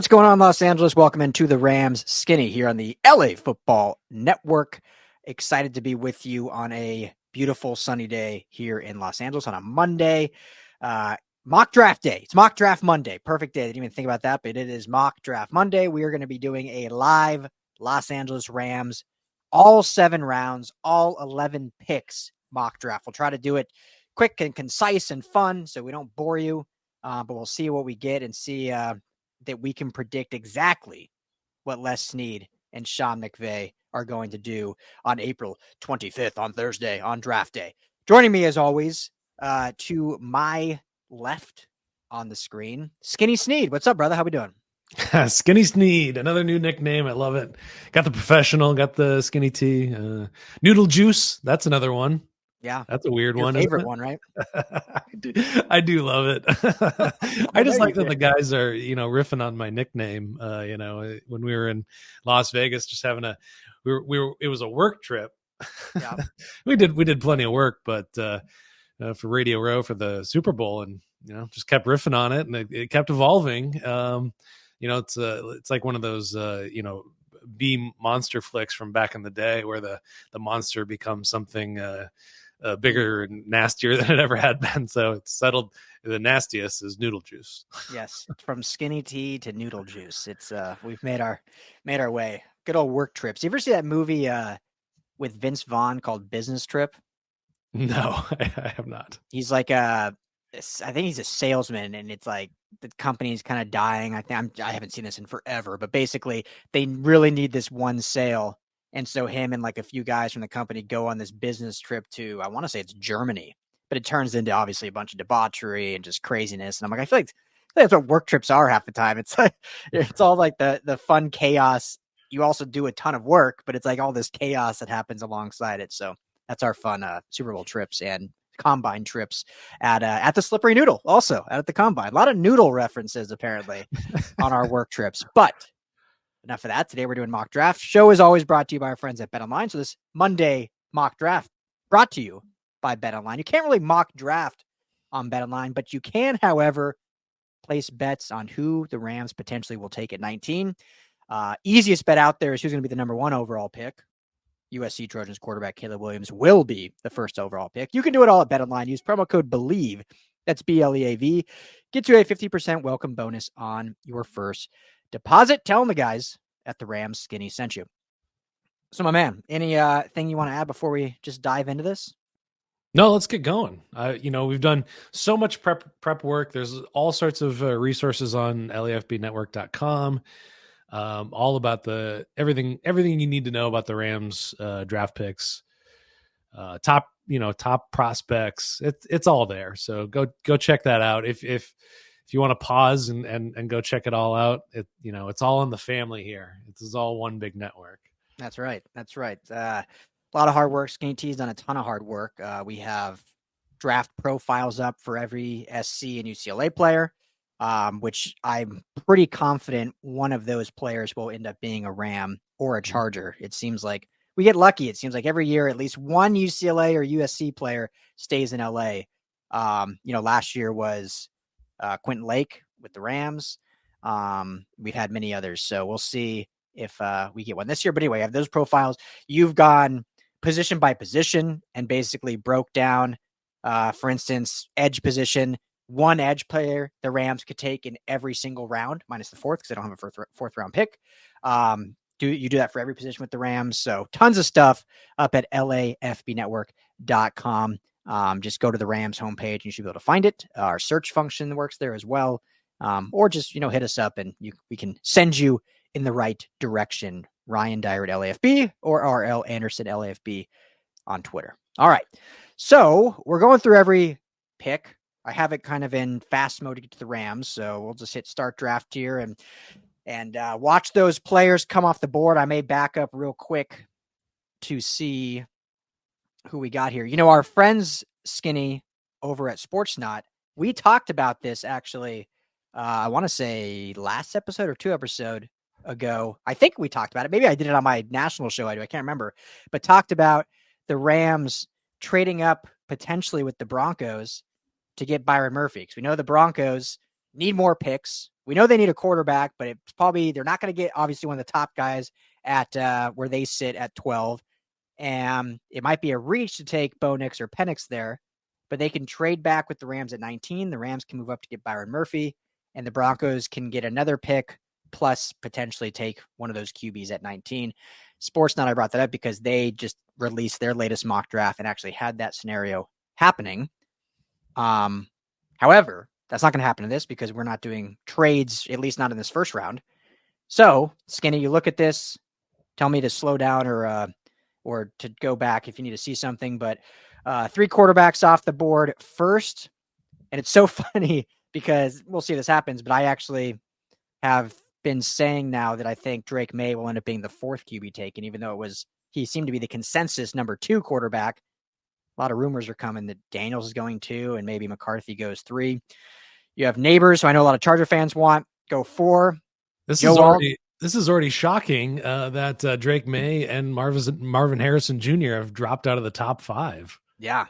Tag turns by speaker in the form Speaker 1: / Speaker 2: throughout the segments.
Speaker 1: What's going on, Los Angeles? Welcome into the Rams Skinny here on the LA Football Network. Excited to be with you on a beautiful sunny day here in Los Angeles on a Monday. Mock draft day. It's mock draft Monday. Perfect day. I didn't even think about that, but it is mock draft Monday. We are going to be doing a live Los Angeles Rams, all 7 rounds, all 11 picks mock draft. We'll try to do it quick and concise and fun so we don't bore you, but we'll see what we get and see that we can predict exactly what Les Snead and Sean McVay are going to do on April 25th on Thursday on draft day. Joining me as always to my left on the screen, Skinny Snead. What's up, brother? How we doing?
Speaker 2: Skinny Snead, another new nickname. I love it. Got the professional, got the skinny tea. Noodle Juice, that's another one.
Speaker 1: Yeah.
Speaker 2: That's a weird
Speaker 1: Your
Speaker 2: one.
Speaker 1: favorite one, right?
Speaker 2: I do love it. I just like that the guys are, riffing on my nickname. When we were in Las Vegas, just having it was a work trip.
Speaker 1: Yeah.
Speaker 2: we did plenty of work, but for Radio Row for the Super Bowl, and just kept riffing on it, and it kept evolving. It's like one of those B monster flicks from back in the day where the monster becomes something bigger and nastier than it ever had been. So it's settled. The nastiest is Noodle Juice.
Speaker 1: Yes, from skinny tea to Noodle Juice. It's we've made our way. Good old work trips. You ever see that movie with Vince Vaughn called Business Trip?
Speaker 2: No, I have not.
Speaker 1: He's like I think he's a salesman, and it's like the company's kind of dying. I haven't seen this in forever, but basically they really need this one sale. And so him and like a few guys from the company go on this business trip to, I want to say it's Germany, but it turns into obviously a bunch of debauchery and just craziness. And I'm like, I feel like that's what work trips are half the time. It's like, it's all like the fun chaos. You also do a ton of work, but it's like all this chaos that happens alongside it. So that's our fun Super Bowl trips and combine trips at the Slippery Noodle, also out at the combine. A lot of noodle references apparently on our work trips, but enough of that. Today we're doing mock draft. Show is always brought to you by our friends at BetOnline. So this Monday mock draft brought to you by BetOnline. You can't really mock draft on BetOnline, but you can, however, place bets on who the Rams potentially will take at 19. Easiest bet out there is who's going to be the number 1 overall pick. USC Trojans quarterback Caleb Williams will be the first overall pick. You can do it all at BetOnline. Use promo code BELIEVE. That's BLEAV. Get you a 50% welcome bonus on your first deposit. Tell them the guys at the Rams Skinny sent you. So, my man, any thing you want to add before we just dive into this?
Speaker 2: No, let's get going. We've done so much prep work. There's all sorts of resources on LAFBnetwork.com. All about everything you need to know about the Rams draft picks, top prospects. It's all there. So go check that out. If you want to pause and go check it all out, it's all in the family here. It's all one big network.
Speaker 1: That's right. A lot of hard work. Skinny T's done a ton of hard work. We have draft profiles up for every SC and UCLA player. Which I'm pretty confident one of those players will end up being a Ram or a Charger. It seems like we get lucky. It seems like every year at least one UCLA or USC player stays in LA. Last year was Quentin Lake with the Rams. We've had many others, so we'll see if we get one this year. But anyway, I have those profiles. You've gone position by position and basically broke down, for instance, edge position. One edge player the Rams could take in every single round, minus the fourth, because they don't have a fourth round pick. You do that for every position with the Rams. So tons of stuff up at LAFBnetwork.com. Just go to the Rams homepage and you should be able to find it. Our search function works there as well. Or just, hit us up and we can send you in the right direction. Ryan Dyer at LAFB or RL Anderson LAFB on Twitter. All right. So we're going through every pick. I have it kind of in fast mode to get to the Rams, so we'll just hit start draft here and watch those players come off the board. I may back up real quick to see who we got here. Our friends Skinny over at Sportsnot, we talked about this actually, I want to say last episode or 2 episodes ago. I think we talked about it. Maybe I did it on my national show. I can't remember, but talked about the Rams trading up potentially with the Broncos to get Byron Murphy, because we know the Broncos need more picks. We know they need a quarterback, but it's probably they're not going to get obviously one of the top guys at where they sit at 12. And it might be a reach to take Bo Nix or Penix there, but they can trade back with the Rams at 19. The Rams can move up to get Byron Murphy, and the Broncos can get another pick plus potentially take one of those QBs at 19. Sportsnet, I brought that up because they just released their latest mock draft and actually had that scenario happening. However, that's not going to happen in this because we're not doing trades, at least not in this first round. So, Skinny, you look at this, tell me to slow down or to go back if you need to see something. But 3 quarterbacks off the board first, and it's so funny because we'll see if this happens. But I actually have been saying now that I think Drake May will end up being the 4th QB taken, even though he seemed to be the consensus number 2 quarterback. A lot of rumors are coming that Daniels is going 2 and maybe McCarthy goes 3. You have Neighbors, who I know a lot of Charger fans want, go 4.
Speaker 2: This is already shocking that Drake May and Marvin Harrison Jr. have dropped out of the top 5.
Speaker 1: Yeah,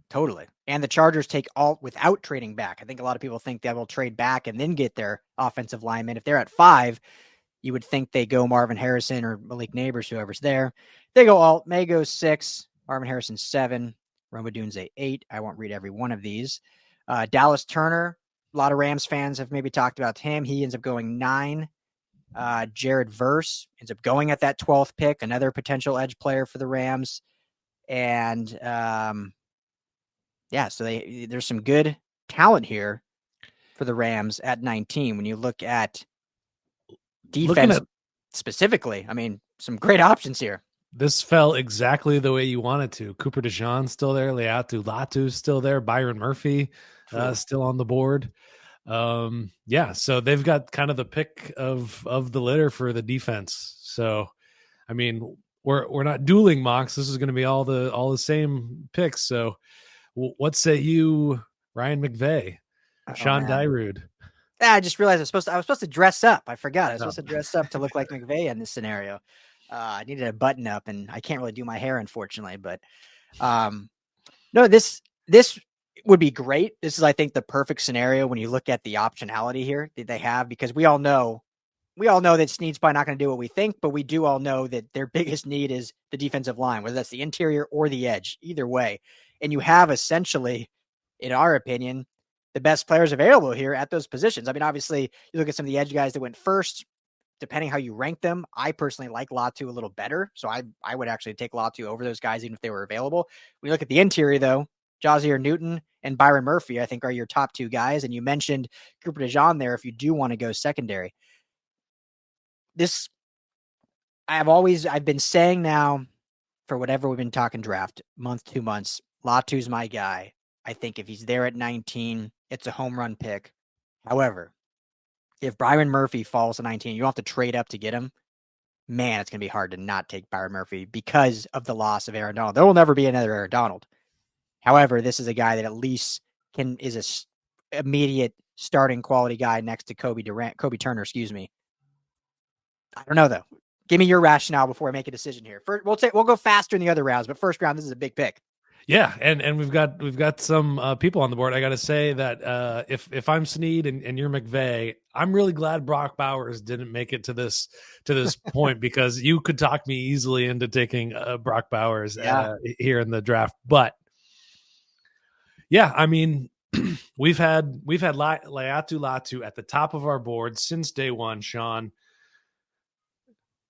Speaker 1: totally. And the Chargers take all without trading back. I think a lot of people think they will trade back and then get their offensive lineman. If they're at 5, you would think they go Marvin Harrison or Malik Neighbors, whoever's there. They go alt. May goes 6. Marvin Harrison 7. Romadunze 8. I won't read every one of these. Dallas Turner. A lot of Rams fans have maybe talked about him. He ends up going 9. Jared Verse ends up going at that 12th pick, another potential edge player for the Rams. And so there's some good talent here for the Rams at 19. When you look at defense specifically, I mean, some great options here.
Speaker 2: This fell exactly the way you wanted to. Cooper DeJean still there. Leatu Latu still there. Byron Murphy still on the board. So they've got kind of the pick of the litter for the defense. So, I mean, we're not dueling mocks. This is going to be all the same picks. So, what say you, Ryan McVay, Sean Dyrud?
Speaker 1: I just realized I was supposed to dress up. I forgot. I was supposed to dress up to look like McVay in this scenario. I needed a button up, and I can't really do my hair, unfortunately. But no, this would be great. This is, I think, the perfect scenario when you look at the optionality here that they have, because we all know that Snead's probably not going to do what we think, but we do all know that their biggest need is the defensive line, whether that's the interior or the edge, either way. And you have essentially, in our opinion, the best players available here at those positions. I mean, obviously, you look at some of the edge guys that went first, depending how you rank them. I personally like Latu a little better, so I would actually take Latu over those guys even if they were available. When you look at the interior, though, Jazier Newton and Byron Murphy, I think, are your top 2 guys. And you mentioned Cooper DeJean there if you do want to go secondary. I've been saying now for whatever we've been talking draft, month, 2 months, Latu's my guy. I think if he's there at 19, it's a home run pick. However, if Byron Murphy falls to 19, you don't have to trade up to get him. Man, it's going to be hard to not take Byron Murphy because of the loss of Aaron Donald. There will never be another Aaron Donald. However, this is a guy that at least is a immediate starting quality guy next to Kobe Turner, excuse me. I don't know, though. Give me your rationale before I make a decision here. First, we'll go faster in the other rounds, but first round, this is a big pick.
Speaker 2: Yeah, and we've got some people on the board. I got to say that if I'm Snead and you're McVay, I'm really glad Brock Bowers didn't make it to this point, because you could talk me easily into taking Brock Bowers here in the draft. But yeah, I mean, we've had Leatu Latu at the top of our board since day one, Sean.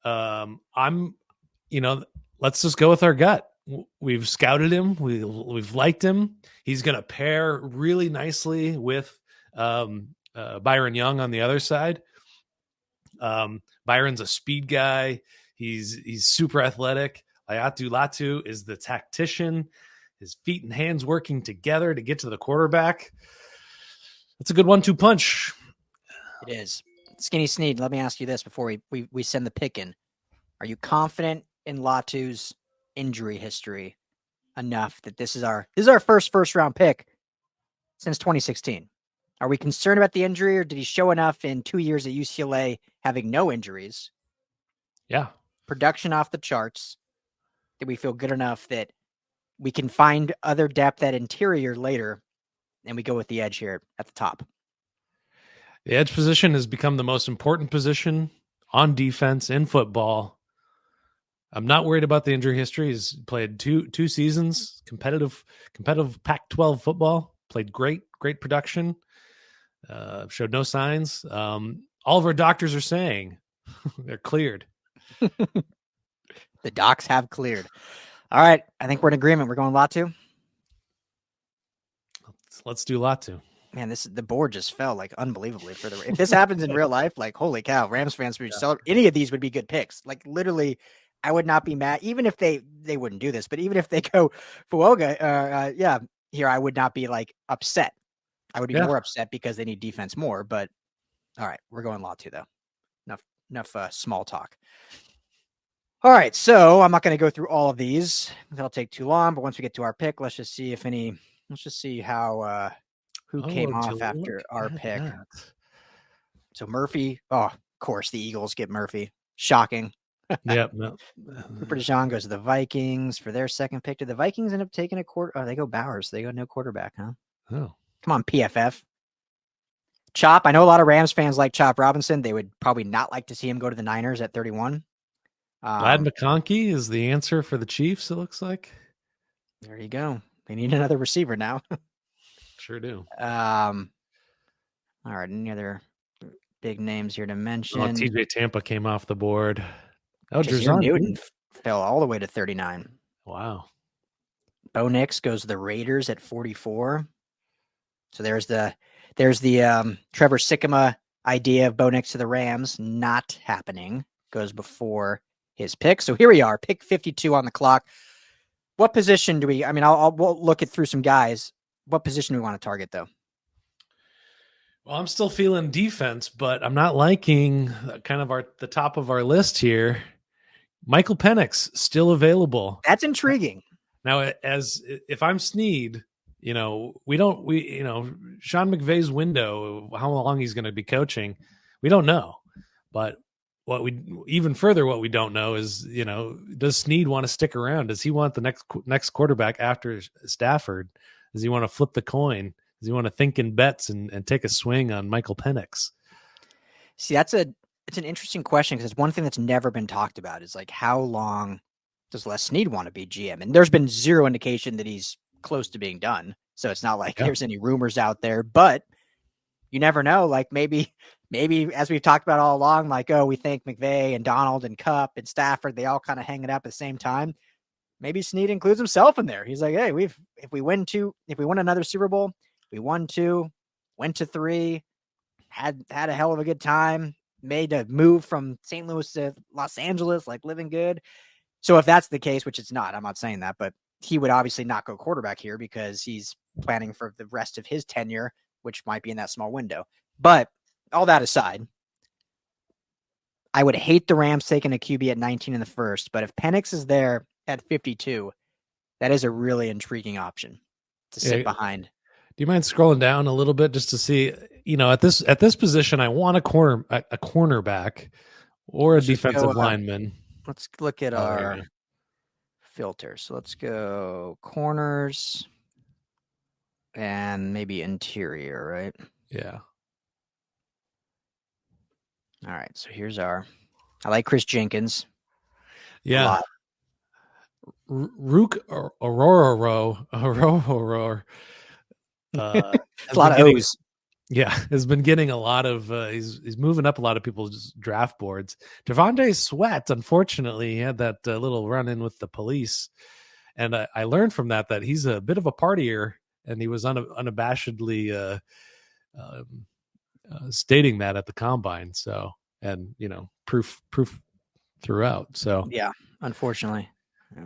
Speaker 2: Let's just go with our gut. We've scouted him. We've liked him. He's going to pair really nicely with Byron Young on the other side. Byron's a speed guy. He's super athletic. Leatu Latu is the tactician. His feet and hands working together to get to the quarterback. That's a good 1-2 punch.
Speaker 1: It is. Skinny Snead, let me ask you this before we send the pick in. Are you confident in Latu's injury history enough that this is our first round pick since 2016? Are we concerned about the injury, or did he show enough in 2 years at UCLA having no injuries?
Speaker 2: Yeah.
Speaker 1: Production off the charts. Did we feel good enough that we can find other depth at interior later, and we go with the edge here at the top?
Speaker 2: The edge position has become the most important position on defense in football. I'm not worried about the injury history. He's played two seasons, competitive Pac-12 football. Played great production. Showed no signs. All of our doctors are saying they're cleared.
Speaker 1: The docs have cleared. All right, I think we're in agreement. We're going Latu.
Speaker 2: Let's do Latu.
Speaker 1: Man, the board just fell like unbelievably for the. If this happens in real life, like holy cow, Rams fans would celebrate. Any of these would be good picks. Like literally, I would not be mad, even if they wouldn't do this, but even if they go Fuoga, yeah, here I would not be like upset. I would be more upset because they need defense more. But all right, we're going Latu though. Enough small talk. All right, so I'm not going to go through all of these. That'll take too long. But once we get to our pick, let's just see if any. Let's just see how who came off after our pick. That. So Murphy. Oh, of course, the Eagles get Murphy. Shocking.
Speaker 2: Yep. No.
Speaker 1: Cooper DeJean goes to the Vikings for their second pick. Did the Vikings end up taking a quarter? Oh, they go Bowers. They go no quarterback, huh?
Speaker 2: Oh,
Speaker 1: come on, PFF. Chop. I know a lot of Rams fans like Chop Robinson. They would probably not like to see him go to the Niners at 31.
Speaker 2: Glad McConkey is the answer for the Chiefs, it looks like.
Speaker 1: There you go. They need another receiver now.
Speaker 2: Sure do.
Speaker 1: All right. Any other big names here to mention?
Speaker 2: Oh, TJ Tampa came off the board. Oh,
Speaker 1: Jazeer Newton fell all the way to 39.
Speaker 2: Wow.
Speaker 1: Bo Nix goes to the Raiders at 44. So there's the Trevor Sikkema idea of Bo Nix to the Rams not happening. Goes before his pick. So here we are, pick 52 on the clock. What position do we? I mean, we'll look through some guys. What position do we want to target though?
Speaker 2: Well, I'm still feeling defense, but I'm not liking kind of the top of our list here. Michael Penix still available.
Speaker 1: That's intriguing.
Speaker 2: Now, as if I'm Snead, Sean McVay's window, how long he's going to be coaching, we don't know. But what we don't know is, does Snead want to stick around? Does he want the next quarterback after Stafford? Does he want to flip the coin? Does he want to think in bets and take a swing on Michael Penix?
Speaker 1: See, it's an interesting question because it's one thing that's never been talked about is like how long does Les Snead want to be GM? And there's been zero indication that he's close to being done. So it's not like there's any rumors out there, but you never know. Like maybe as we've talked about all along, like, oh, we think McVay and Donald and Cup and Stafford, they all kind of hang it up at the same time. Maybe Snead includes himself in there. He's like, hey, if we win another Super Bowl, we won 2, went to 3, had a hell of a good time, made a move from St. Louis to Los Angeles, like living good. So if that's the case, which it's not, I'm not saying that, but he would obviously not go quarterback here because he's planning for the rest of his tenure, which might be in that small window. But all that aside, I would hate the Rams taking a QB at 19 in the first, but if Penix is there at 52, that is a really intriguing option to sit behind.
Speaker 2: Do you mind scrolling down a little bit just to see, at this position, I want a cornerback or a defensive lineman.
Speaker 1: Let's look at our filter. So let's go corners and maybe interior, right?
Speaker 2: Yeah.
Speaker 1: All right. So here's I like Chris Jenkins.
Speaker 2: Yeah. Rook Aurora.
Speaker 1: A lot of O's.
Speaker 2: Yeah, has been getting a lot of. He's moving up a lot of people's draft boards. Devontae Sweat, unfortunately, he had that little run-in with the police, and I learned from that he's a bit of a partier, and he was unabashedly stating that at the combine. So, and proof throughout. So,
Speaker 1: yeah, unfortunately.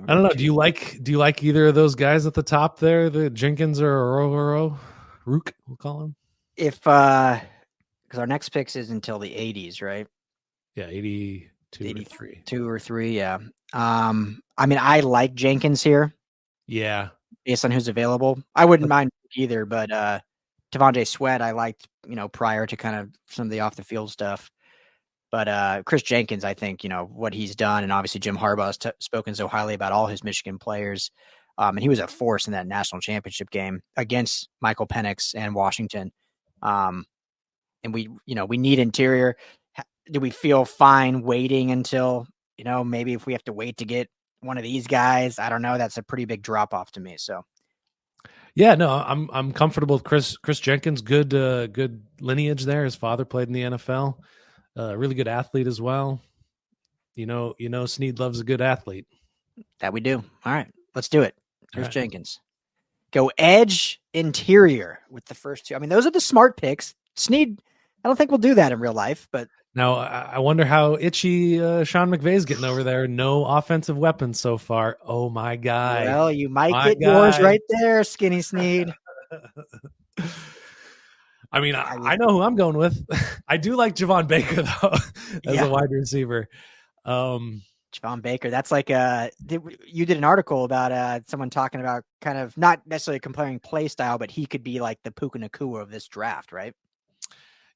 Speaker 2: I don't know. Do you like either of those guys at the top there, the Jenkins or Rook? We'll call him.
Speaker 1: If because our next picks is until the 80s, right?
Speaker 2: Yeah, 82
Speaker 1: or 3. Yeah. I mean, I like Jenkins here.
Speaker 2: Yeah.
Speaker 1: Based on who's available, I wouldn't mind either. But Devontae Sweat, I liked prior to kind of some of the off the field stuff. But Chris Jenkins, I think, what he's done, and obviously Jim Harbaugh's spoken so highly about all his Michigan players. And he was a force in that national championship game against Michael Penix and Washington. And and we need interior. Do we feel fine waiting until, maybe if we have to wait to get one of these guys? I don't know. That's a pretty big drop off to me. So
Speaker 2: Yeah, no, I'm comfortable with Chris Jenkins. Good lineage there. His father played in the NFL. Really good athlete as well. Snead loves a good athlete.
Speaker 1: that we do. All right, let's do it.
Speaker 2: All
Speaker 1: Here's
Speaker 2: right.
Speaker 1: Jenkins. Go edge interior with the first two. I mean, those are the smart picks. Snead, I don't think we'll do that in real life, but
Speaker 2: Now I wonder how itchy Sean McVay's getting over there. No offensive weapons so far. Oh my guy,
Speaker 1: well, you might
Speaker 2: my
Speaker 1: get yours
Speaker 2: guy.
Speaker 1: right there, Skinny Snead.
Speaker 2: I mean,
Speaker 1: I
Speaker 2: I
Speaker 1: mean,
Speaker 2: know who I'm going with. I do like Javon Baker though as a
Speaker 1: yeah,
Speaker 2: wide receiver. Um,
Speaker 1: Javon Baker. That's like you did an article about someone talking about kind of not necessarily comparing play style, but he could be like the Puka Nacua of this draft, right?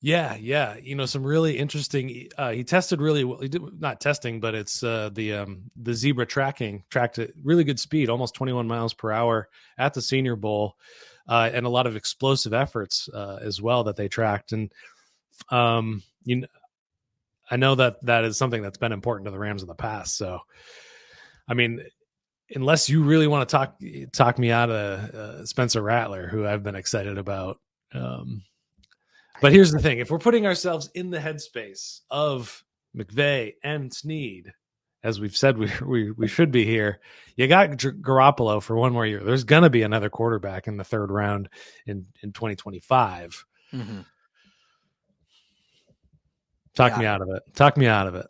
Speaker 2: yeah. Some really interesting. He tested really well. He did not testing, but it's the zebra tracking tracked at really good speed, almost 21 miles per hour at the Senior Bowl, and a lot of explosive efforts as well that they tracked. And um, you, I know that is something that's been important to the Rams in the past. So, I mean, unless you really want to talk me out of Spencer Rattler, who I've been excited about. But here's the thing: if we're putting ourselves in the headspace of McVay and Snead, as we've said we should be here, you got Garoppolo for one more year. There's going to be another quarterback in the third round in 2025.
Speaker 1: Mm-hmm.
Speaker 2: Talk
Speaker 1: Yeah.
Speaker 2: me out of it. Talk me out of it.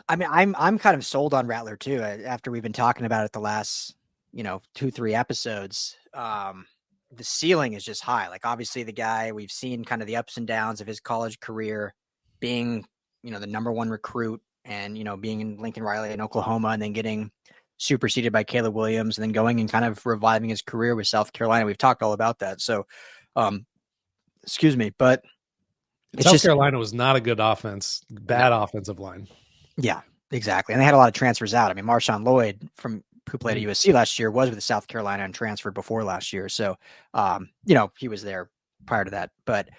Speaker 1: I mean, I'm kind of sold on Rattler too. After we've been talking about it the last, 2-3 episodes, the ceiling is just high. Like obviously the guy we've seen kind of the ups and downs of his college career, being the number one recruit, and being in Lincoln Riley in Oklahoma, and then getting superseded by Caleb Williams, and then going and kind of reviving his career with South Carolina. We've talked all about that. So, excuse me, but it's
Speaker 2: South
Speaker 1: just
Speaker 2: Carolina was not a good offense, bad
Speaker 1: no.
Speaker 2: offensive line.
Speaker 1: Yeah, exactly. And they had a lot of transfers out. I mean, Marshawn Lloyd who played at USC last year was with South Carolina and transferred before last year. So, he was there prior to that. But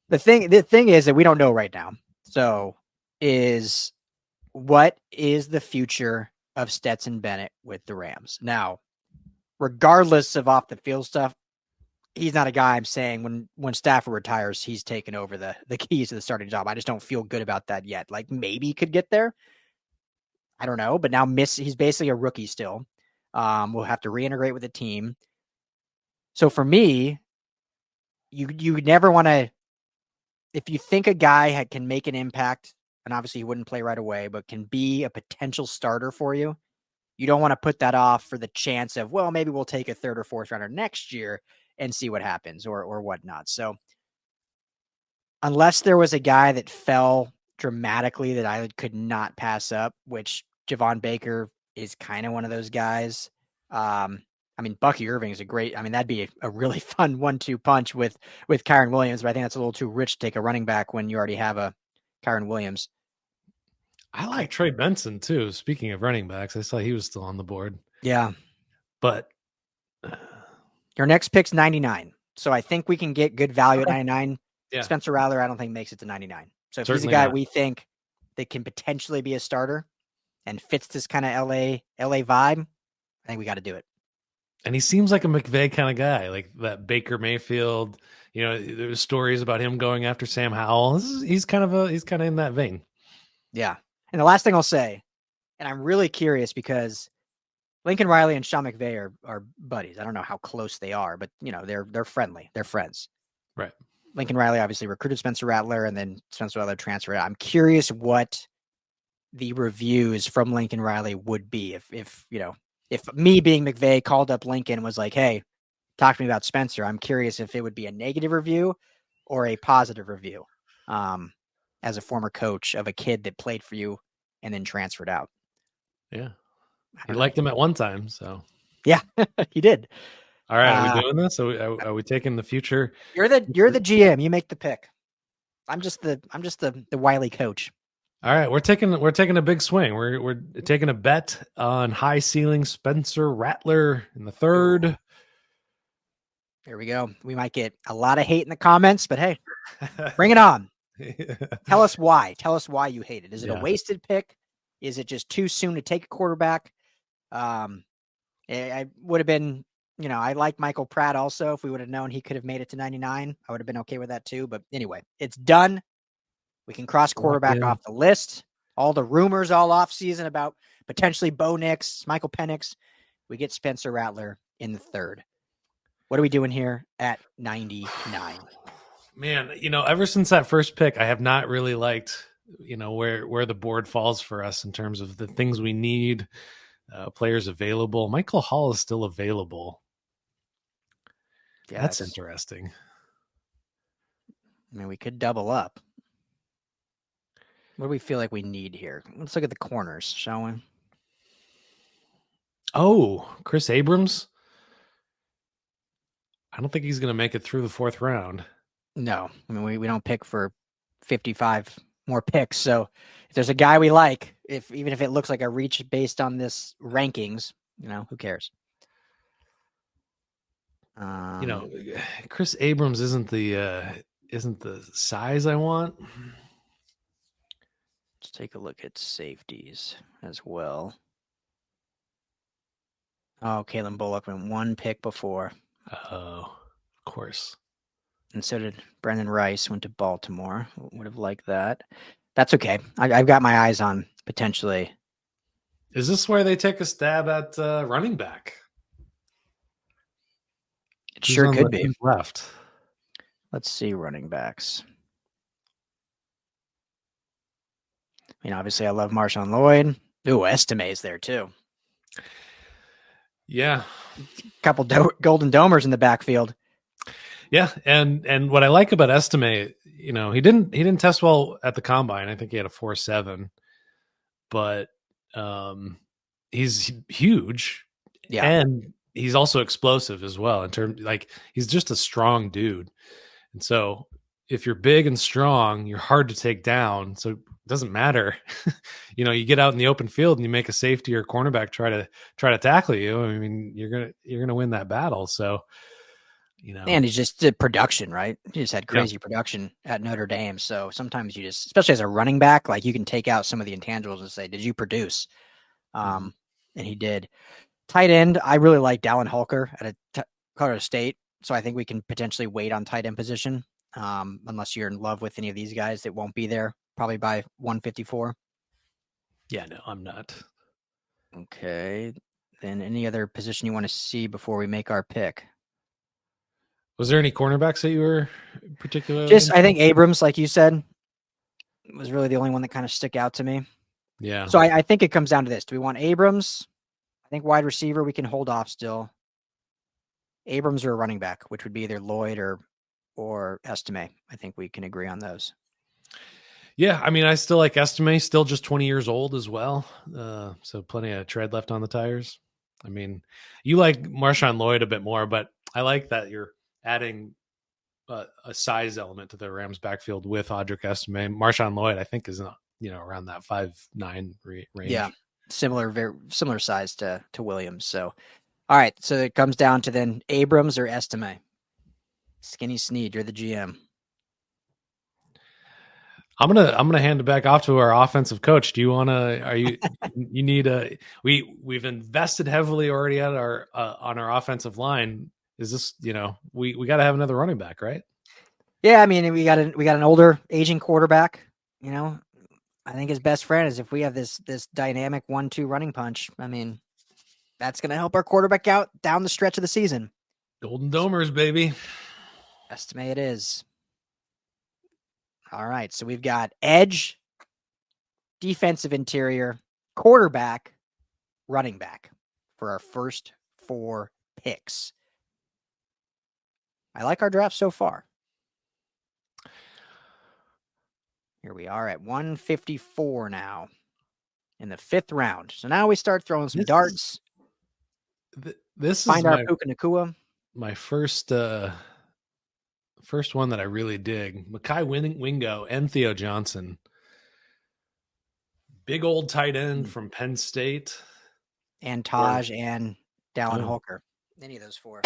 Speaker 1: the thing is that we don't know right now. So, what is the future of Stetson Bennett with the Rams? Now, regardless of off the field stuff, he's not a guy I'm saying when Stafford retires, he's taken over the keys to the starting job. I just don't feel good about that yet. Like maybe he could get there. I don't know, but now he's basically a rookie still. We'll have to reintegrate with the team. So for me, you never want to, if you think a guy can make an impact, and obviously he wouldn't play right away, but can be a potential starter for you, you don't want to put that off for the chance of, well, maybe we'll take a third or fourth rounder next year and see what happens or whatnot. So unless there was a guy that fell dramatically that I could not pass up, which Javon Baker is kind of one of those guys. I mean, Bucky Irving is that'd be a really fun 1-2 punch with Kyren Williams, but I think that's a little too rich to take a running back when you already have a Kyren Williams.
Speaker 2: I like Trey Benson too. Speaking of running backs, I saw he was still on the board.
Speaker 1: Yeah.
Speaker 2: But
Speaker 1: Your next pick's 99. So I think we can get good value at 99.
Speaker 2: yeah,
Speaker 1: Spencer Rattler, I don't think makes it to 99. So if he's a
Speaker 2: certainly
Speaker 1: guy
Speaker 2: not.
Speaker 1: we think that can potentially be a starter and fits this kind of LA vibe, I think we got to do it.
Speaker 2: And he seems like a McVay kind of guy, like that Baker Mayfield. There's stories about him going after Sam Howell. He's kind of in that vein.
Speaker 1: Yeah. And the last thing I'll say, and I'm really curious because Lincoln Riley and Sean McVay are buddies. I don't know how close they are, but they're friendly. They're friends.
Speaker 2: Right.
Speaker 1: Lincoln Riley obviously recruited Spencer Rattler, and then Spencer Rattler transferred. I'm curious what the reviews from Lincoln Riley would be if me being McVay called up Lincoln and was like, hey, talk to me about Spencer. I'm curious if it would be a negative review or a positive review as a former coach of a kid that played for you and then transferred out.
Speaker 2: Yeah.
Speaker 1: I
Speaker 2: He
Speaker 1: don't know.
Speaker 2: liked him at one time. So,
Speaker 1: Yeah, he did.
Speaker 2: all right. Are we doing this? Are we taking the future?
Speaker 1: You're the GM. You make the pick. I'm just the wily coach.
Speaker 2: All right. We're taking a big swing. We're taking a bet on high ceiling Spencer Rattler in the third.
Speaker 1: Here we go. We might get a lot of hate in the comments, but hey, bring it on. Tell us why. Tell us why you hate it. Is it a
Speaker 2: Yeah.
Speaker 1: wasted pick? Is it just too soon to take a quarterback? I would have been, I like Michael Pratt also. If we would have known he could have made it to 99, I would have been okay with that too. But anyway, it's done. We can cross
Speaker 2: Locked
Speaker 1: quarterback
Speaker 2: in.
Speaker 1: off the list. All the rumors all off season about potentially Bo Nix, Michael Penix. We get Spencer Rattler in the third. What are we doing here at 99?
Speaker 2: Man, ever since that first pick, I have not really liked, where the board falls for us in terms of the things we need, players available. Michael Hall is still available.
Speaker 1: Yeah,
Speaker 2: That's interesting.
Speaker 1: I mean, we could double up. What do we feel like we need here? Let's look at the corners, shall we?
Speaker 2: Oh, Chris Abrams. I don't think he's going to make it through the fourth round.
Speaker 1: No, I mean, we don't pick for 55 more picks. So if there's a guy we like, even if it looks like a reach based on this rankings, who cares?
Speaker 2: Chris Abrams isn't the size I want.
Speaker 1: Let's take a look at safeties as well. Oh, Kalen Bullock went one pick before.
Speaker 2: Oh, of course.
Speaker 1: And so did Brendan Rice, went to Baltimore. Would have liked that. That's okay. I've got my eyes on potentially.
Speaker 2: Is this where they take a stab at running back?
Speaker 1: It sure could be.
Speaker 2: Who's left?
Speaker 1: Let's see running backs. I mean, obviously, I love Marshawn Lloyd. Ooh, Estime's there too.
Speaker 2: Yeah,
Speaker 1: a couple golden domers in the backfield.
Speaker 2: Yeah, and what I like about Estime, he didn't test well at the combine. I think he had a 4.7, but he's huge,
Speaker 1: Yeah,
Speaker 2: and he's also explosive as well. In terms, like, he's just a strong dude, and so if you're big and strong, you're hard to take down. So it doesn't matter. You get out in the open field and you make a safety or cornerback try to tackle you. I mean, you're gonna win that battle. So.
Speaker 1: And he's just the production, right? He just had crazy
Speaker 2: Yeah.
Speaker 1: production at Notre Dame. So sometimes you just, especially as a running back, like you can take out some of the intangibles and say, "Did you produce?" And he did. Tight end, I really like Dallin Holker at Colorado State, so I think we can potentially wait on tight end position, unless you're in love with any of these guys that won't be there probably by 154.
Speaker 2: Yeah, no, I'm not.
Speaker 1: Okay. Then any other position you want to see before we make our pick?
Speaker 2: Was there any cornerbacks that you were particularly
Speaker 1: I think Abrams, like you said, was really the only one that kind of stuck out to me.
Speaker 2: Yeah.
Speaker 1: So I think it comes down to this. Do we want Abrams? I think wide receiver we can hold off still. Abrams or a running back, which would be either Lloyd or Estime. I think we can agree on those.
Speaker 2: Yeah, I mean, I still like Estime, still just 20 years old as well. So plenty of tread left on the tires. I mean, you like Marshawn Lloyd a bit more, but I like that you're adding a size element to the Rams backfield with Audric Estime. Marshawn Lloyd, I think, is around that 5'9" range.
Speaker 1: Yeah, very similar size to Williams. So, all right. So it comes down to then Abrams or Estime. Skinny Sneed, you're the GM.
Speaker 2: I'm gonna hand it back off to our offensive coach. Do you want to? Are you? You need a. We've invested heavily already at our on our offensive line. Is this we got to have another running back, right?
Speaker 1: Yeah, I mean we got an older aging quarterback. I think his best friend is if we have this dynamic 1-2 running punch. I mean, that's going to help our quarterback out down the stretch of the season.
Speaker 2: Golden Domers, baby.
Speaker 1: Estime it is. All right, so we've got edge, defensive interior, quarterback, running back for our first 4 picks. I like our draft so far. Here we are at 154 now in the 5th round. So now we start throwing some darts.
Speaker 2: This
Speaker 1: Find
Speaker 2: is
Speaker 1: our Puka Nakua.
Speaker 2: My first one that I really dig. Mekhi Wingo and Theo Johnson. Big old tight end from Penn State.
Speaker 1: And Taj and Dallin Holker. Any of those 4.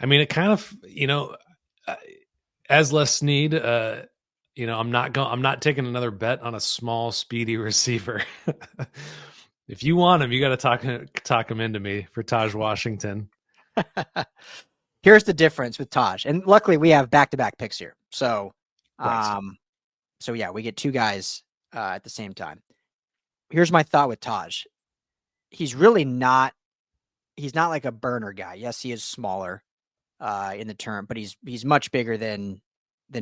Speaker 2: I mean, it kind of, uh, as Les Snead, I'm not taking another bet on a small, speedy receiver. If you want him, you got to talk him into me for Taj Washington.
Speaker 1: Here's the difference with Taj, and luckily we have back-to-back picks here. So,
Speaker 2: Right.
Speaker 1: so yeah, we get two guys at the same time. Here's my thought with Taj. He's really not. He's not like a burner guy. Yes, he is smaller in the term, but he's much bigger than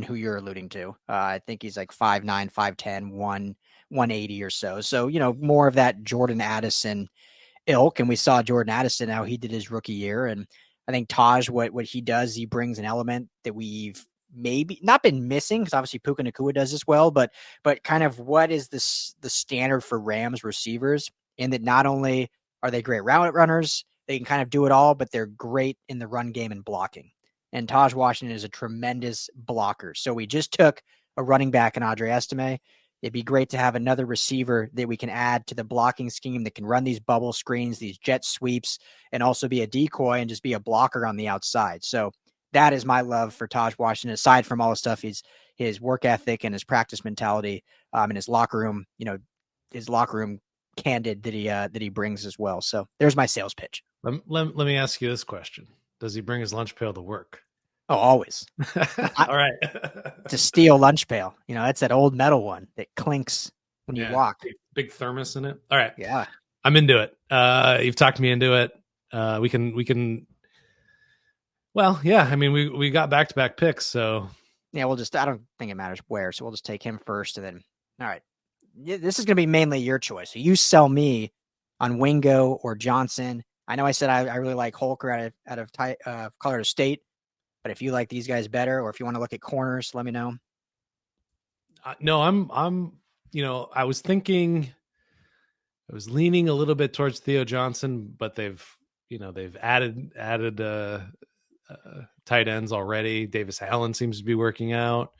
Speaker 1: who you're alluding to. I think he's like 5'9", 5'10", 180 or so. So, more of that Jordan Addison ilk. And we saw Jordan Addison how he did his rookie year. And I think Taj, what he does, he brings an element that we've maybe not been missing, because obviously Puka Nacua does this well, but kind of what is the standard for Rams receivers, in that not only are they great route runners, they can kind of do it all, but they're great in the run game and blocking. And Taj Washington is a tremendous blocker. So we just took a running back in Audrey Estime. It'd be great to have another receiver that we can add to the blocking scheme that can run these bubble screens, these jet sweeps, and also be a decoy and just be a blocker on the outside. So that is my love for Taj Washington, aside from all the stuff his work ethic and his practice mentality, and his locker room, candid that he brings as well. So there's my sales pitch.
Speaker 2: Let me ask you this question. Does he bring his lunch pail to work?
Speaker 1: Oh, always.
Speaker 2: All right.
Speaker 1: It's a steel lunch pail. That's that old metal one that clinks when you walk.
Speaker 2: Big thermos in it. All right.
Speaker 1: Yeah.
Speaker 2: I'm into it. You've talked me into it. We can. Well, yeah. I mean, we got back-to-back picks, so
Speaker 1: yeah. I don't think it matters where, so we'll just take him first, and then all right. This is going to be mainly your choice. So you sell me on Wingo or Johnson. I know I said I really like Holker out of Colorado State, but if you like these guys better, or if you want to look at corners, let me know.
Speaker 2: No, I'm. I was leaning a little bit towards Theo Johnson, but they've added tight ends already. Davis Allen seems to be working out.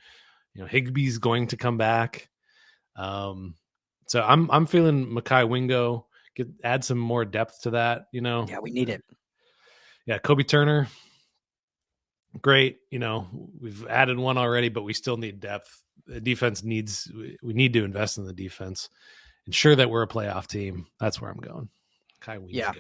Speaker 2: Higbee's going to come back. So I'm feeling Mekhi Wingo, add some more depth to that.
Speaker 1: Yeah, we need it.
Speaker 2: Yeah, Kobe Turner, great. We've added one already, but we still need depth. The defense we need to invest in the defense. Ensure that we're a playoff team. That's where I'm going.
Speaker 1: Yeah.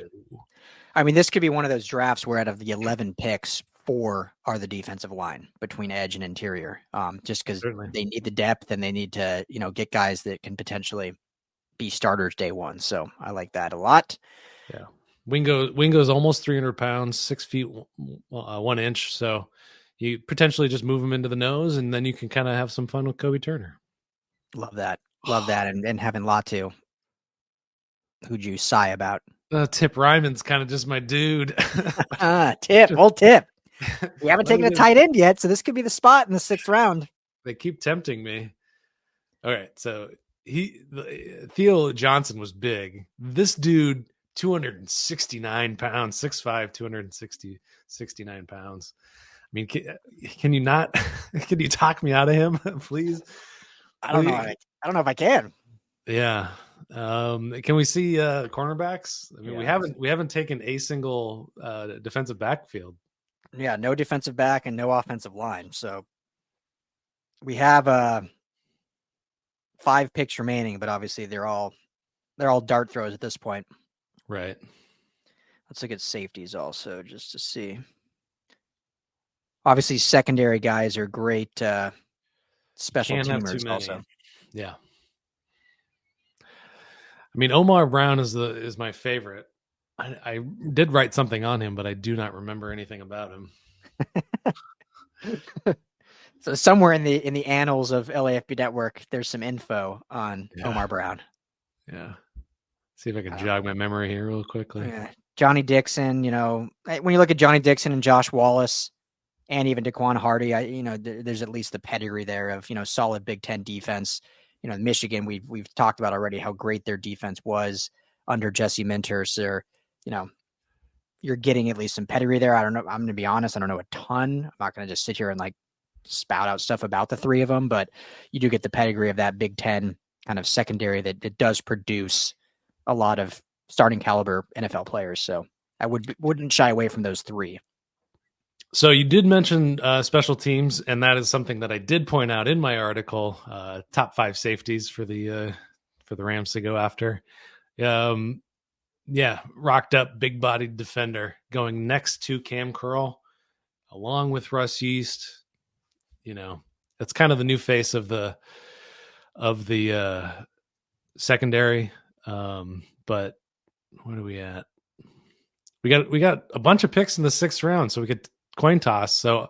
Speaker 1: I mean, this could be one of those drafts where out of the 11 picks, 4 are the defensive line between edge and interior. Just because they need the depth and they need to, get guys that can potentially be starters day one. So I like that a lot.
Speaker 2: Yeah. Wingo's almost 300 pounds, 6 feet 1 inch. So you potentially just move him into the nose, and then you can kind of have some fun with Kobe Turner.
Speaker 1: Love that. And having Latu, who'd you sigh about?
Speaker 2: Tip Ryman's kind of just my dude.
Speaker 1: Old Tip. We haven't taken a tight end yet, so this could be the spot in the 6th round.
Speaker 2: They keep tempting me. All right, so Theo Johnson was big. This dude, 269 pounds, 6'5", 269 pounds. I mean, can you not? Can you talk me out of him, please?
Speaker 1: I don't know. I don't know if I can.
Speaker 2: Yeah. Can we see cornerbacks? I mean, we haven't taken a single defensive backfield.
Speaker 1: Yeah, no defensive back and no offensive line. So we have 5 picks remaining, but obviously they're all dart throws at this point.
Speaker 2: Right.
Speaker 1: Let's look at safeties also, just to see. Obviously, secondary guys are great special teamers also.
Speaker 2: Yeah. I mean, Omar Brown is my favorite. I did write something on him, but I do not remember anything about him.
Speaker 1: So somewhere in the annals of LAFB Network, there's some info on Omar Brown.
Speaker 2: Yeah. See if I can jog my memory here real quickly.
Speaker 1: Yeah. Johnny Dixon, when you look at Johnny Dixon and Josh Wallace and even Daquan Hardy, there's at least the pedigree there of, solid Big Ten defense. Michigan, we've talked about already how great their defense was under Jesse Minter. So, you're getting at least some pedigree there. I don't know. I'm going to be honest. I don't know a ton. I'm not going to just sit here and spout out stuff about the 3 of them, but you do get the pedigree of that Big Ten kind of secondary that does produce a lot of starting caliber NFL players. So I wouldn't shy away from those 3.
Speaker 2: So you did mention special teams, and that is something that I did point out in my article. Top 5 safeties for the Rams to go after. Um, yeah, rocked up, big bodied defender going next to Cam Curl, along with Russ Yeast. You know, that's kind of the new face of the secondary. But what are we at? We got a bunch of picks in the 6th round, so we could coin toss. So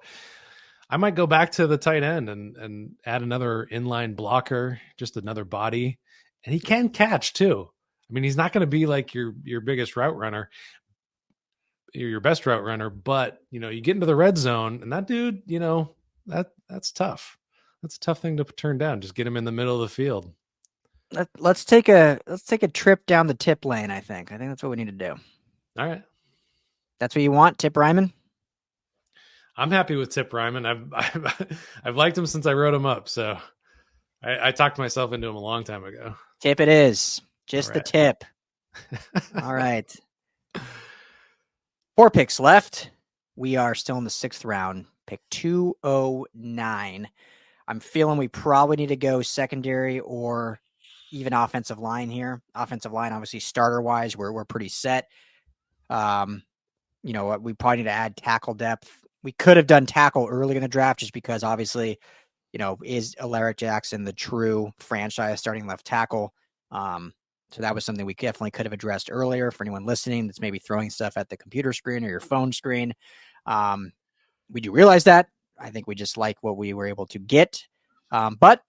Speaker 2: I might go back to the tight end and add another inline blocker, just another body, and he can catch too. I mean, he's not going to be like your biggest route runner, your best route runner, but you get into the red zone, and that dude, that's tough. That's a tough thing to turn down. Just get him in the middle of the field.
Speaker 1: Let's take a trip down the tip lane. I think that's what we need to do.
Speaker 2: All right.
Speaker 1: That's what you want, Tip Ryman?
Speaker 2: I'm happy with Tip Ryman. I've liked him since I wrote him up. So I talked myself into him a long time ago.
Speaker 1: Tip it is. Just the
Speaker 2: Right.
Speaker 1: tip. All right. 4 picks left. We are still in the 6th round. Pick 209. I'm feeling we probably need to go secondary or even offensive line here. Offensive line, obviously, starter wise, we're pretty set. We probably need to add tackle depth. We could have done tackle early in the draft just because obviously, is Alaric Jackson the true franchise starting left tackle? So that was something we definitely could have addressed earlier for anyone listening that's maybe throwing stuff at the computer screen or your phone screen. We do realize that. I think we just like what we were able to get. But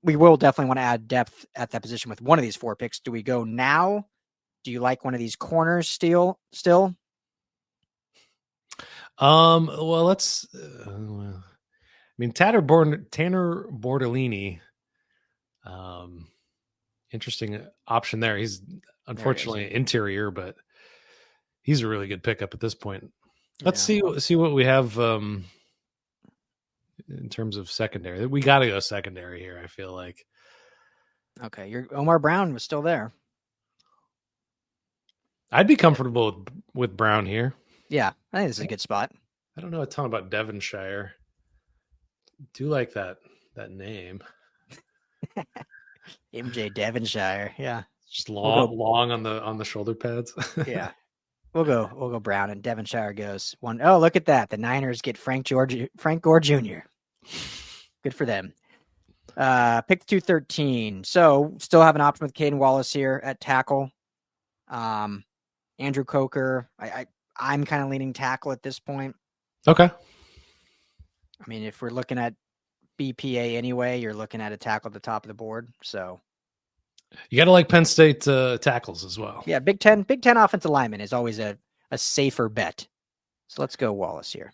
Speaker 1: we will definitely want to add depth at that position with one of these 4 picks. Do we go now? Do you like one of these corners still?
Speaker 2: Well, let's. I mean, Tanner Bordellini. Interesting option there. He's unfortunately interior, but he's a really good pickup at this point. Let's see what we have in terms of secondary. We got to go secondary here. I feel like.
Speaker 1: Okay, your Omar Brown was still there.
Speaker 2: I'd be comfortable with Brown here.
Speaker 1: Yeah, I think this is a good spot.
Speaker 2: I don't know a ton about Devonshire. Do like that name.
Speaker 1: MJ Devonshire. Yeah.
Speaker 2: Just long on the shoulder pads.
Speaker 1: Yeah. We'll go Brown, and Devonshire goes one. Oh, look at that. The Niners get Frank Gore Jr. Good for them. Pick 213. So still have an option with Caden Wallace here at tackle. Andrew Coker. I'm kind of leaning tackle at this point.
Speaker 2: Okay.
Speaker 1: I mean, if we're looking at BPA anyway, you're looking at a tackle at the top of the board. So
Speaker 2: you got to like Penn State tackles as well.
Speaker 1: Yeah, Big Ten offensive lineman is always a safer bet. So let's go Wallace here.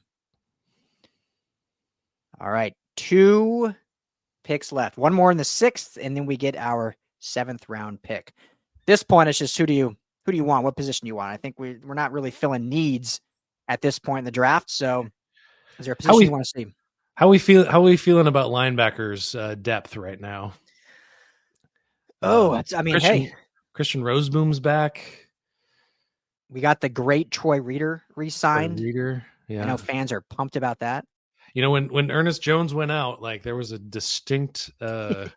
Speaker 1: All right, 2 picks left. One more in the 6th, and then we get our 7th round pick. This point, it's just who do you want? What position do you want? I think we're not really filling needs at this point in the draft. So, is there a position you want to see?
Speaker 2: How we feeling about linebackers depth right now? Christian Roseboom's back.
Speaker 1: We got the great Troy Reeder re-signed.
Speaker 2: Yeah.
Speaker 1: I know fans are pumped about that.
Speaker 2: When Ernest Jones went out, like there was a distinct lack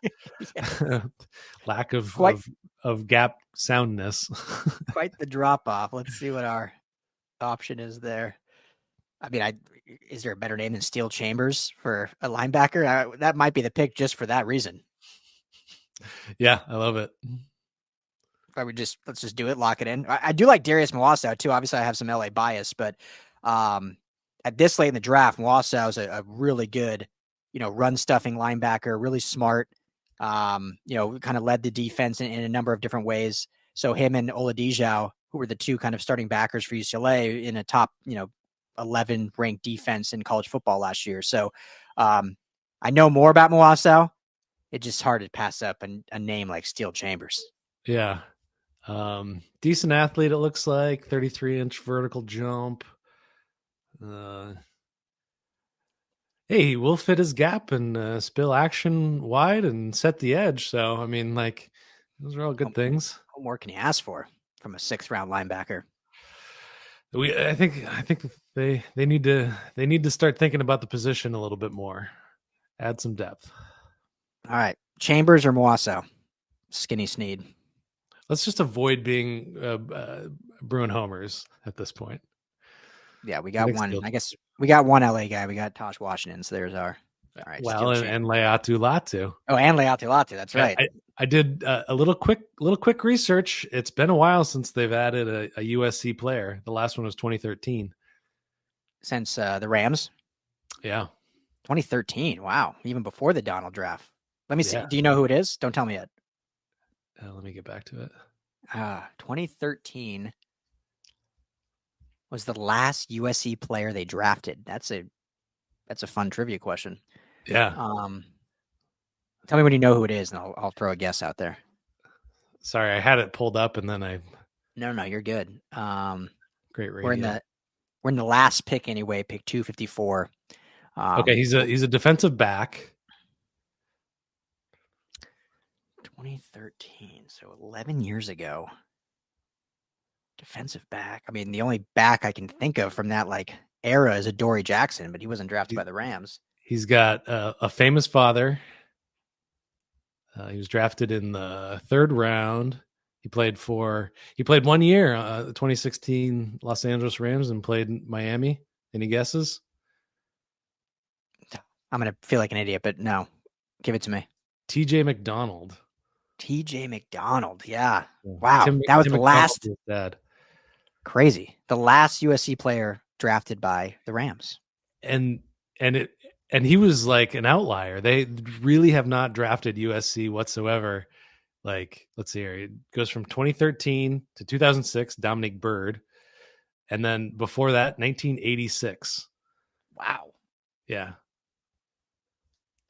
Speaker 2: of gap soundness.
Speaker 1: Quite the drop off. Let's see what our option is there. I mean, is there a better name than Steel Chambers for a linebacker? That might be the pick just for that reason.
Speaker 2: Yeah, I love it.
Speaker 1: Let's just do it, lock it in. I do like Darius Milwaukee too. Obviously, I have some LA bias, but at this late in the draft, Milwaukee is a really good, run stuffing linebacker, really smart. Kind of led the defense in a number of different ways. So him and Oladipo, who were the 2 kind of starting backers for UCLA in a top, 11 ranked defense in college football last year. So I know more about Milwaukee. It's just hard to pass up a name like Steel Chambers.
Speaker 2: Yeah. Decent athlete, it looks like. 33-inch vertical jump. He will fit his gap and spill action wide and set the edge. So, I mean, like, those are all good things.
Speaker 1: What more can you ask for from a 6th round linebacker?
Speaker 2: I think they need to start thinking about the position a little bit more. Add some depth.
Speaker 1: All right. Chambers or Moasso? Skinny Sneed.
Speaker 2: Let's just avoid being Bruin homers at this point.
Speaker 1: Yeah, we
Speaker 2: I
Speaker 1: got
Speaker 2: think
Speaker 1: one.
Speaker 2: still
Speaker 1: I guess we got one LA guy. We got Tosh Washington. So there's our. All right.
Speaker 2: well,
Speaker 1: Steel
Speaker 2: and
Speaker 1: Chambers.
Speaker 2: Leatu Latu.
Speaker 1: Oh, and Leatu Latu. That's
Speaker 2: I,
Speaker 1: right.
Speaker 2: I I did a little quick research. It's been a while since they've added a USC player. The last one was 2013.
Speaker 1: Since the Rams.
Speaker 2: Yeah,
Speaker 1: 2013. Wow. Even before the Donald draft. Let me
Speaker 2: yeah.
Speaker 1: see. Do you know who it is? Don't tell me yet.
Speaker 2: Let me get back to it.
Speaker 1: 2013 was the last USC player they drafted. That's a fun trivia question.
Speaker 2: Yeah.
Speaker 1: Tell me when you know who it is, and I'll throw a guess out there.
Speaker 2: Sorry, I had it pulled up and then I.
Speaker 1: No, you're good.
Speaker 2: Great
Speaker 1: We're in
Speaker 2: radio.
Speaker 1: the last pick anyway, pick 254.
Speaker 2: Okay, he's a defensive back.
Speaker 1: 2013, so 11 years ago. Defensive back. I mean, the only back I can think of from that like era is a Dory Jackson, but he wasn't drafted by the Rams.
Speaker 2: He's got a famous father. He was drafted in the third round. He played 1 year, the 2016 Los Angeles Rams, and played in Miami. Any guesses?
Speaker 1: I'm gonna feel like an idiot, but no, give it to me.
Speaker 2: TJ McDonald.
Speaker 1: TJ McDonald. Yeah. Wow.
Speaker 2: Tim
Speaker 1: That was the
Speaker 2: McDonald
Speaker 1: last.
Speaker 2: was dad.
Speaker 1: Crazy. The last USC player drafted by the Rams.
Speaker 2: And he was like an outlier. They really have not drafted USC whatsoever. Like, let's see here. It goes from 2013 to 2006, Dominic Byrd. And then before that, 1986.
Speaker 1: Wow.
Speaker 2: Yeah.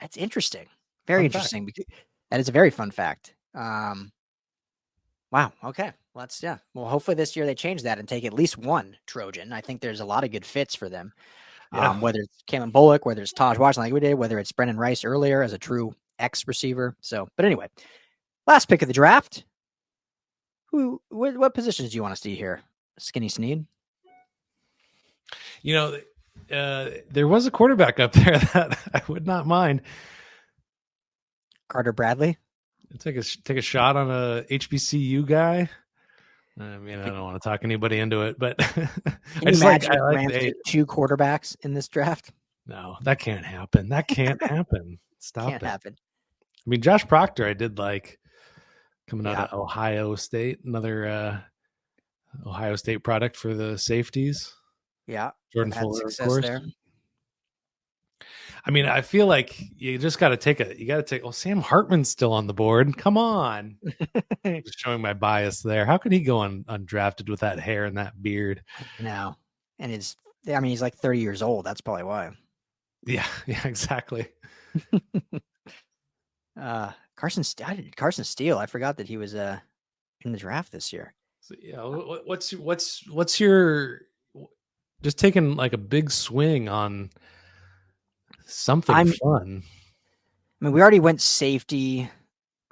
Speaker 1: That's interesting. Very
Speaker 2: Fun
Speaker 1: interesting. That is a very fun fact. Wow. Okay. Yeah. Well, hopefully this year they change that and take at least one Trojan. I think there's a lot of good fits for them.
Speaker 2: Yeah.
Speaker 1: Whether it's Kalen Bullock, whether it's Taj Washington like we did, whether it's Brendan Rice earlier as a true X receiver. So, but anyway, last pick of the draft. What positions do you want to see here? Skinny Sneed?
Speaker 2: There was a quarterback up there that I would not mind.
Speaker 1: Carter Bradley?
Speaker 2: Take a shot on a HBCU guy. I mean, I don't want to talk anybody into it, but
Speaker 1: Can you imagine if Rams take two quarterbacks in this draft?
Speaker 2: No, that can't happen. That can't happen. Stop
Speaker 1: Can't
Speaker 2: it.
Speaker 1: happen.
Speaker 2: I mean, Josh Proctor, I did like coming out of Ohio State, another Ohio State product for the safeties.
Speaker 1: Yeah.
Speaker 2: Jordan
Speaker 1: had
Speaker 2: Fuller, of
Speaker 1: success
Speaker 2: course.
Speaker 1: there.
Speaker 2: I mean, I feel like you just got to take. Well, Sam Hartman's still on the board. Come on. Just showing my bias there. How could he go undrafted with that hair and that beard?
Speaker 1: No. And he's like 30 years old. That's probably why.
Speaker 2: Yeah, exactly.
Speaker 1: Carson Steele. I forgot that he was in the draft this year.
Speaker 2: So, yeah, what's your just taking like a big swing on something fun?
Speaker 1: I mean, we already went safety,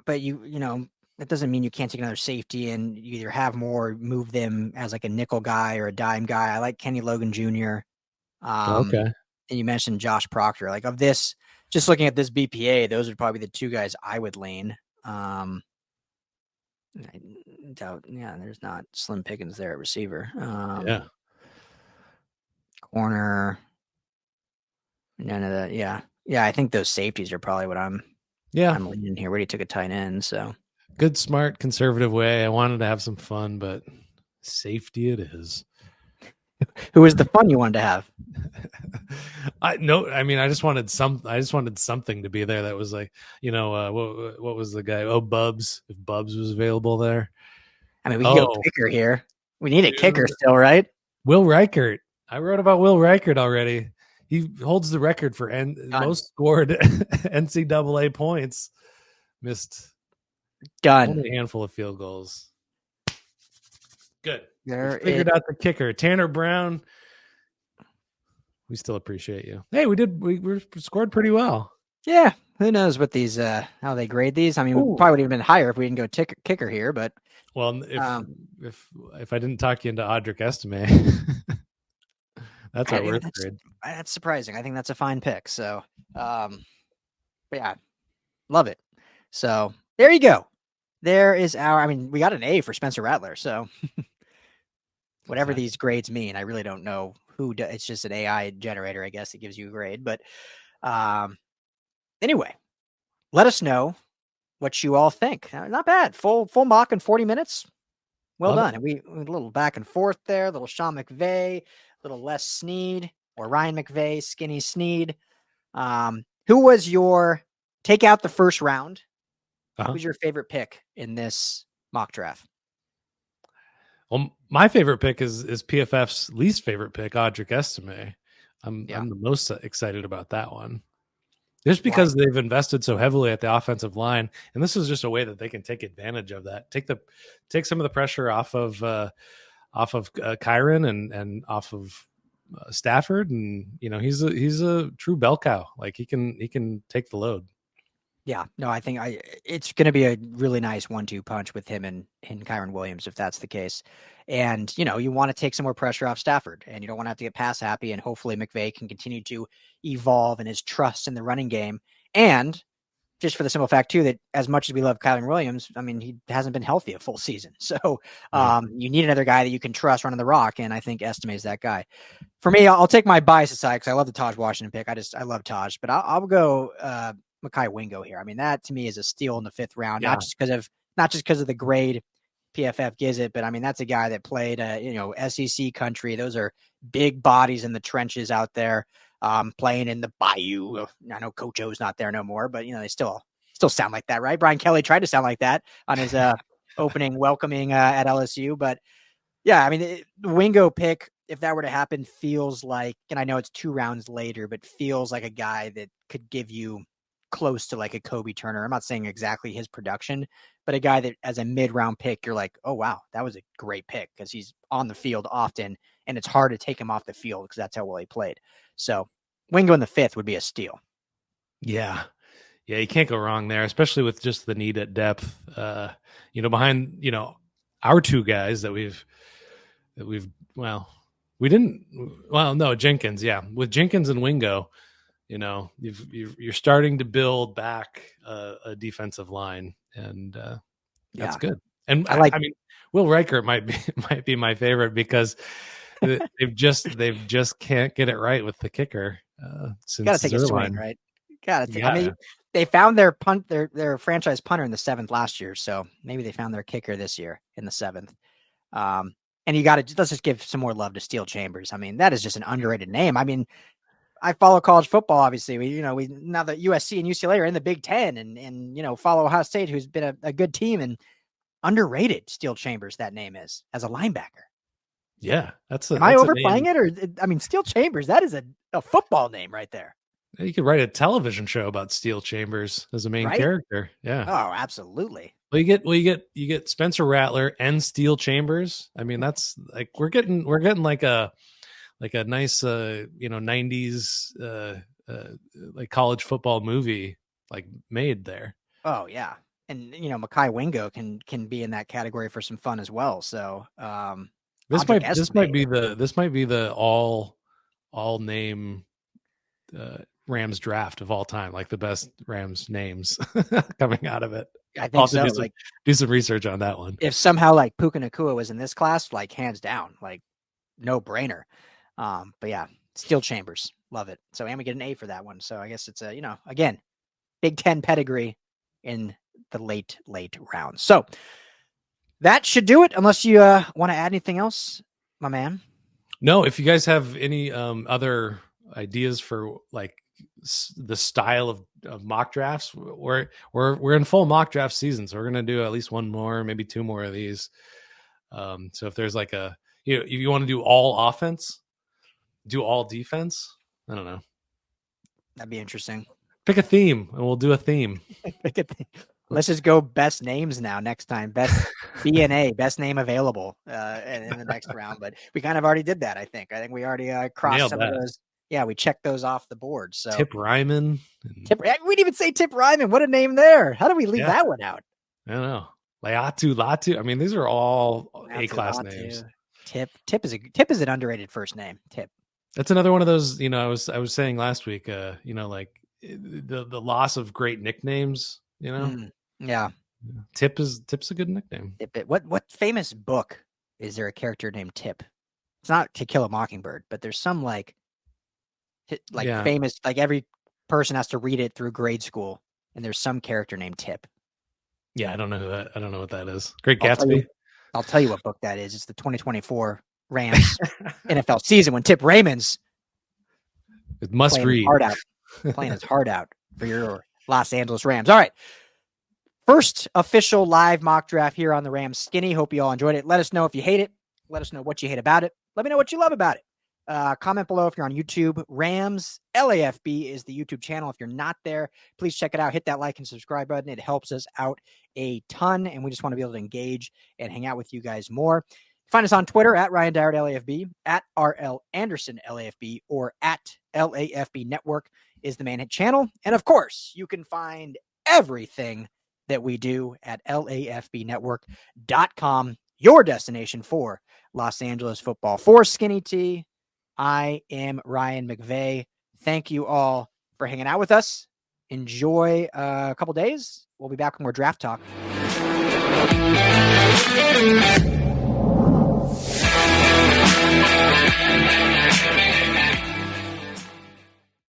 Speaker 1: but that doesn't mean you can't take another safety and you either have more, move them as like a nickel guy or a dime guy. I like Kenny Logan Jr.
Speaker 2: Okay.
Speaker 1: And you mentioned Josh Proctor. Like of this, just looking at this BPA, those would probably be the two guys I would lean. I doubt, there's not slim pickings there at receiver.
Speaker 2: Yeah.
Speaker 1: Corner. None of that. Yeah. I think those safeties are probably what I'm leaning here. Where he took a tight end. So
Speaker 2: good, smart, conservative way. I wanted to have some fun, but safety it is.
Speaker 1: Who was the fun you wanted to have?
Speaker 2: I just wanted something to be there that was like, what was the guy? Oh, Bubs. If Bubs was available there.
Speaker 1: I mean, we can go kicker here. We need a kicker still, right?
Speaker 2: Will Reichert. I wrote about Will Reichert already. He holds the record for most scored NCAA points. Missed only a handful of field goals. Good. Figured out the kicker. Tanner Brown. We still appreciate you. Hey, we scored pretty well.
Speaker 1: Yeah. Who knows what these how they grade these? I mean, we probably would have been higher if we didn't go kicker here, but
Speaker 2: Well,
Speaker 1: Um,
Speaker 2: if I didn't talk you into Audric Estime, that's our
Speaker 1: yeah,
Speaker 2: worst grade.
Speaker 1: that's surprising. I think that's a fine pick. So, but yeah, love it. So there you go. There is our. I mean, we got an A for Spencer Rattler. So whatever
Speaker 2: Fantastic.
Speaker 1: these grades mean, I really don't know who. It's just an AI generator, I guess. It gives you a grade. But um, anyway, let us know what you all think. Not bad. Full mock in 40 minutes. Well
Speaker 2: Love it.
Speaker 1: done. And we a little back and forth there. Little Sean McVay, little Les Snead or Ryan McVay, Skinny Snead. Who was your take out the first round?
Speaker 2: Uh-huh.
Speaker 1: Who's your favorite pick in this mock draft?
Speaker 2: Well, my favorite pick is PFF's least favorite pick, Audric Estime.
Speaker 1: Yeah.
Speaker 2: I'm the most excited about that one. Just
Speaker 1: Why?
Speaker 2: because they've invested so heavily at the offensive line, and this is just a way that they can take advantage of that. Take some of the pressure off of Kyron and off of Stafford, and he's a true bell cow. Like he can take the load.
Speaker 1: Yeah, no, I think it's going to be a really nice 1-2 punch with him and Kyron Williams if that's the case. And you want to take some more pressure off Stafford, and you don't want to have to get pass happy. And hopefully McVay can continue to evolve in his trust in the running game. And just for the simple fact too that as much as we love Kyron Williams, I mean he hasn't been healthy a full season, so
Speaker 2: Right.
Speaker 1: you need another guy that you can trust running the rock. And I think Estime is that guy. For me, I'll take my bias aside because I love the Taj Washington pick. I love Taj, but I'll go Mekhi Wingo here. I mean, that to me is a steal in the fifth round,
Speaker 2: Yeah.
Speaker 1: not just because of the grade PFF gives it, but I mean that's a guy that played SEC country. Those are big bodies in the trenches out there, playing in the Bayou. I know Coach O's not there no more, but they still sound like that, right? Brian Kelly tried to sound like that on his opening welcoming at LSU, but yeah, I mean, the Wingo pick, if that were to happen, feels like, and I know it's 2 rounds later, but feels like a guy that could give you close to like a Kobe Turner. I'm not saying exactly his production, but a guy that as a mid-round pick, you're like, oh, wow, that was a great pick because he's on the field often, and it's hard to take him off the field because that's how well he played. So Wingo in the fifth would be a steal.
Speaker 2: Yeah. Yeah, you can't go wrong there, especially with just the need at depth. Behind our two guys that we've well, we didn't. Well, no, Jenkins. Yeah, with Jenkins and Wingo, you're starting to build back a defensive line, and that's
Speaker 1: Yeah.
Speaker 2: good. And
Speaker 1: I like,
Speaker 2: I mean, Will Reichert might be might be my favorite because they've just can't get it right with the kicker
Speaker 1: got to
Speaker 2: since
Speaker 1: take a swing,
Speaker 2: Zerline.
Speaker 1: right? Got to. I
Speaker 2: Yeah,
Speaker 1: mean, they found their franchise punter in the seventh last year, so maybe they found their kicker this year in the seventh. Um, and you got to let's just give some more love to Steel Chambers. I mean, that is just an underrated name. I mean, I follow college football. Obviously, we now that USC and UCLA are in the Big Ten, and follow Ohio State, who's been a good team and underrated. Steel Chambers, that name is as a linebacker.
Speaker 2: yeah,
Speaker 1: Am I
Speaker 2: that's a
Speaker 1: overplaying
Speaker 2: name.
Speaker 1: it, or I mean, Steel Chambers? That is a football name right there,
Speaker 2: You could write a television show about Steel Chambers as a main
Speaker 1: right?
Speaker 2: character. Yeah.
Speaker 1: Oh, absolutely.
Speaker 2: Well, you get Spencer Rattler and Steel Chambers. I mean, that's like we're getting like a nice 90s like college football movie like made there.
Speaker 1: Oh yeah, and Makai Wingo can be in that category for some fun as well. So Audric Estime,
Speaker 2: This might be the all name Rams draft of all time, like the best Rams names coming out of it.
Speaker 1: I
Speaker 2: I'll
Speaker 1: think
Speaker 2: have to
Speaker 1: so. Like
Speaker 2: do some research on that one.
Speaker 1: if somehow like Puka Nakua was in this class, like hands down, like no brainer. But yeah, Steel Chambers, love it. So and we get an A for that one. So I guess it's a again Big Ten pedigree in the late rounds. So that should do it. Unless you want to add anything else, my man.
Speaker 2: No, if you guys have any other ideas for like the style of mock drafts, we're in full mock draft season, so we're gonna do at least one more, maybe two more of these. So if there's like if you want to do all offense, do all defense. I don't know.
Speaker 1: That'd be interesting.
Speaker 2: Pick a theme, and we'll do a theme.
Speaker 1: Let's just go best names now next time. Best BNA, best name available in the next round. But we kind of already did that, I think. I think we already crossed
Speaker 2: Nailed
Speaker 1: some of
Speaker 2: that.
Speaker 1: those. Yeah, we checked those off the board. So
Speaker 2: Tip Ryman.
Speaker 1: we didn't even say Tip Ryman. What a name there. How did we leave
Speaker 2: Yeah,
Speaker 1: that one out?
Speaker 2: I don't know. Latu. I mean, these are all A-class names.
Speaker 1: Latu. Tip is an underrated first name. Tip.
Speaker 2: That's another one of those, I was saying last week, like the loss of great nicknames,
Speaker 1: Yeah.
Speaker 2: Tip's a good nickname.
Speaker 1: What famous book is there a character named Tip? It's not To Kill a Mockingbird, but there's some famous, like every person has to read it through grade school, and there's some character named Tip.
Speaker 2: Yeah, I don't know what that is. Great Gatsby.
Speaker 1: I'll tell you what book that is. It's the 2024 Rams NFL season when Tip Raymond's playing his heart out for your Los Angeles Rams. All right. First official live mock draft here on the Rams Skinny. Hope you all enjoyed it. Let us know if you hate it. Let us know what you hate about it. Let me know what you love about it. Comment below if you're on YouTube. Rams LAFB is the YouTube channel. If you're not there, please check it out. Hit that like and subscribe button. It helps us out a ton, and we just want to be able to engage and hang out with you guys more. Find us on Twitter at Ryan Dowd LAFB, at RL Anderson LAFB, or at LAFB Network is the main hit channel. And of course, you can find everything that we do at LAFBnetwork.com, your destination for Los Angeles football. For Skinny T, I am Ryan McVay. Thank you all for hanging out with us. Enjoy a couple days. We'll be back with more draft talk.